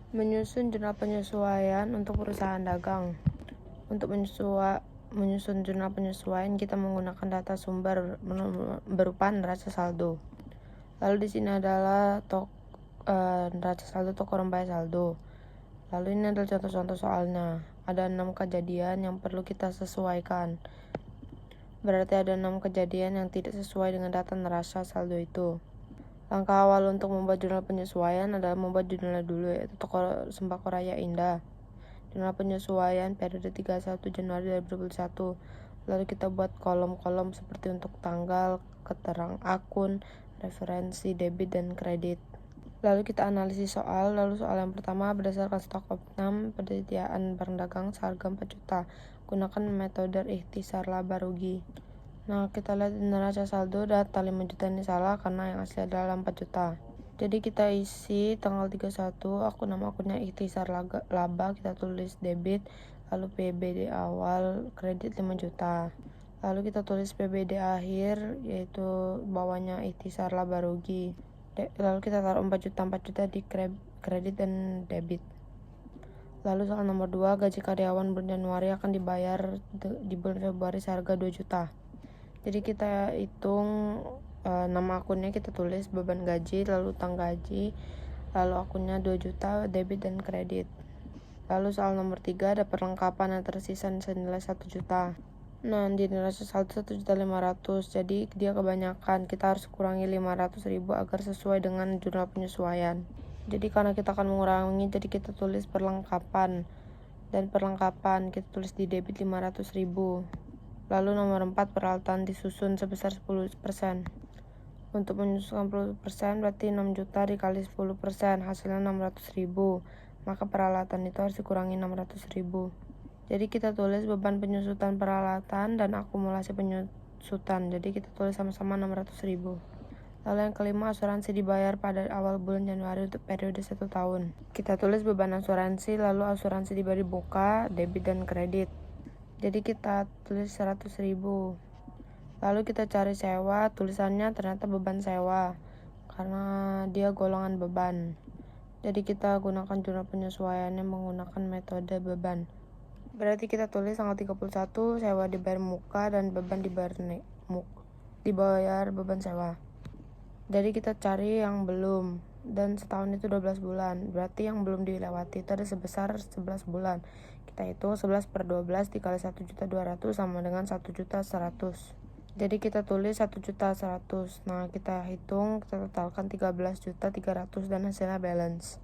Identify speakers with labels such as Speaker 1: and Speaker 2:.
Speaker 1: Menyusun jurnal penyesuaian untuk perusahaan dagang. Untuk menyusun jurnal penyesuaian, kita menggunakan data sumber berupa neraca saldo. Lalu di sini adalah neraca saldo toko rembai saldo. Lalu ini adalah contoh-contoh soalnya. Ada 6 kejadian yang perlu kita sesuaikan. Berarti ada 6 kejadian yang tidak sesuai dengan data neraca saldo itu. Langkah awal untuk membuat jurnal penyesuaian adalah membuat jurnalnya dulu, yaitu Toko Sembako Raya Indah. Jurnal penyesuaian periode 31 Januari 2021. Lalu kita buat kolom-kolom seperti untuk tanggal, keterangan akun, referensi debit dan kredit. Lalu kita analisis soal. Lalu soal yang pertama, berdasarkan stok opnam persediaan barang dagang seharga 4 juta. Gunakan metode ikhtisar laba rugi. Nah, kita lihat neraca saldo data 5 juta ini salah karena yang asli adalah 4 juta. Jadi kita isi tanggal 31, nama akunnya ikhtisar laba, kita tulis debit, lalu PBD awal kredit 5 juta. Lalu kita tulis PBD akhir, yaitu bawahnya ikhtisar laba rugi. Lalu kita taruh 4 juta di kredit dan debit. Lalu soal nomor 2, gaji karyawan bulan Januari akan dibayar di bulan Februari seharga 2 juta. Jadi kita hitung nama akunnya, kita tulis beban gaji, lalu utang gaji, lalu akunnya 2 juta, debit dan kredit. Lalu soal nomor 3, ada perlengkapan yang tersisa senilai 1 juta. Nah, di neraca saldo 1.500.000, jadi dia kebanyakan, kita harus kurangi 500.000 agar sesuai dengan jurnal penyesuaian. Jadi karena kita akan mengurangi, jadi kita tulis perlengkapan, dan perlengkapan kita tulis di debit 500.000. Lalu nomor 4, peralatan disusun sebesar 10%. Untuk menyusun 10% berarti 6 juta dikali 10%, hasilnya 600.000. Maka peralatan itu harus dikurangi 600.000. Jadi kita tulis beban penyusutan peralatan dan akumulasi penyusutan. Jadi kita tulis sama-sama 600.000. Lalu yang kelima, asuransi dibayar pada awal bulan Januari untuk periode 1 tahun. Kita tulis beban asuransi, lalu asuransi dibagi buka, debit dan kredit. Jadi kita tulis 100.000. Lalu kita cari sewa, tulisannya ternyata beban sewa karena dia golongan beban. Jadi kita gunakan jurnal penyesuaiannya menggunakan metode beban. Berarti kita tulis tanggal 31 sewa dibayar muka dan beban dibayar beban sewa. Jadi kita cari yang belum, dan setahun itu 12 bulan. Berarti yang belum dilewati itu ada sebesar 11 bulan. Kita hitung 11/12 dikali 1.200.000 sama dengan 1.100.000. Jadi kita tulis 1.100.000. Nah, kita hitung, kita totalkan 13.300.000 dan hasilnya balance.